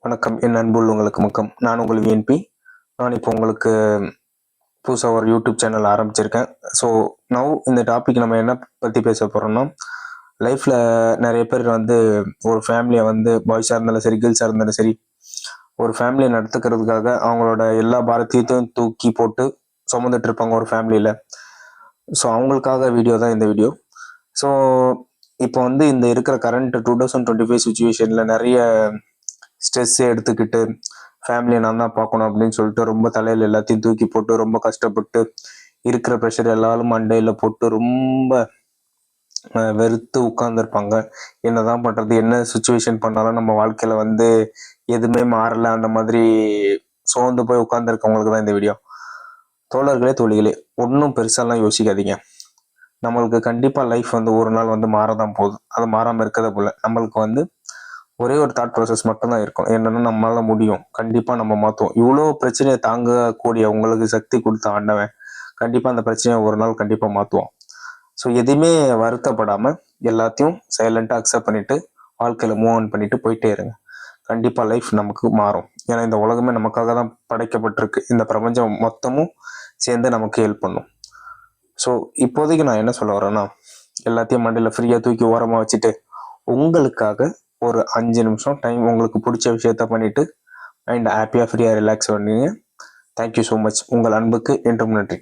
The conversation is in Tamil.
வணக்கம். என் அன்புள்ளவங்களுக்கு வணக்கம். நான் உங்கள் விஎன்பி. நான் இப்போ உங்களுக்கு புதுசாக ஒரு யூடியூப் சேனல் ஆரம்பிச்சிருக்கேன். ஸோ நவ் இந்த டாபிக் நம்ம என்ன பற்றி பேச போகிறோம்னா, லைஃப்பில் நிறைய பேர் வந்து ஒரு ஃபேமிலியை வந்து பாய்ஸாக இருந்தாலும் சரி, கேர்ள்ஸாக இருந்தாலும் சரி, ஒரு ஃபேமிலியை நடத்துக்கிறதுக்காக அவங்களோட எல்லா பாரத்தையும் தூக்கி போட்டு சுமந்துட்டு இருப்பாங்க ஒரு ஃபேமிலியில். ஸோ அவங்களுக்காக வீடியோ தான் இந்த வீடியோ. ஸோ இப்போ வந்து இந்த இருக்கிற கரண்ட் 2025 சுச்சுவேஷனில் நிறைய ஸ்ட்ரெஸ் எடுத்துக்கிட்டு ஃபேமிலியை நான் தான் பார்க்கணும் அப்படின்னு சொல்லிட்டு ரொம்ப தலையில் எல்லாத்தையும் தூக்கி போட்டு ரொம்ப கஷ்டப்பட்டு இருக்கிற ப்ரெஷர் எல்லாரும் மண்டையில் போட்டு ரொம்ப வெறுத்து உட்கார்ந்துருப்பாங்க. என்னதான் பண்ணுறது, என்ன சுச்சுவேஷன் பண்ணாலும் நம்ம வாழ்க்கையில் வந்து எதுவுமே மாறல, அந்த மாதிரி சோர்ந்து போய் உட்கார்ந்துருக்கவங்களுக்கு தான் இந்த வீடியோ. தோழர்களே தோழிகளே, ஒன்றும் பெருசாலாம் யோசிக்காதீங்க. நம்மளுக்கு கண்டிப்பாக லைஃப் வந்து ஒரு நாள் வந்து மாறதான் போகுது. அது மாறாமல் இருக்கிறத போல நம்மளுக்கு வந்து ஒரே ஒரு தாட் ப்ராசஸ் மட்டும்தான் இருக்கும். என்னன்னா, நம்மளால முடியும், கண்டிப்பா நம்ம மாத்துவோம். இவ்வளோ பிரச்சனையை தாங்கக்கூடிய உங்களுக்கு சக்தி கொடுத்த ஆண்டவன் கண்டிப்பா அந்த பிரச்சனையை ஒரு நாள் கண்டிப்பா மாத்துவோம். ஸோ எதையுமே வருத்தப்படாம எல்லாத்தையும் சைலண்டா அக்செப்ட் பண்ணிட்டு வாழ்க்கையில மூவ் ஆன் பண்ணிட்டு போயிட்டே இருங்க. கண்டிப்பா லைஃப் நமக்கு மாறும். ஏன்னா இந்த உலகமே நமக்காக தான் படைக்கப்பட்டிருக்கு. இந்த பிரபஞ்சம் மொத்தமும் சேர்ந்து நமக்கு ஹெல்ப் பண்ணும். ஸோ இப்போதைக்கு நான் என்ன சொல்ல வரேன்னா, எல்லாத்தையும் மண்டையில ஃப்ரீயா தூக்கி ஓரமா வச்சுட்டு உங்களுக்காக ஒரு 5 நிமிஷம் டைம் உங்களுக்கு பிடிச்ச விஷயத்த பண்ணிட்டு மைண்ட் ஹாப்பியாக ஃப்ரீயாக ரிலாக்ஸ் பண்ணுவீங்க. Thank you so much. உங்கள் அன்புக்கு என்றும் நன்றி.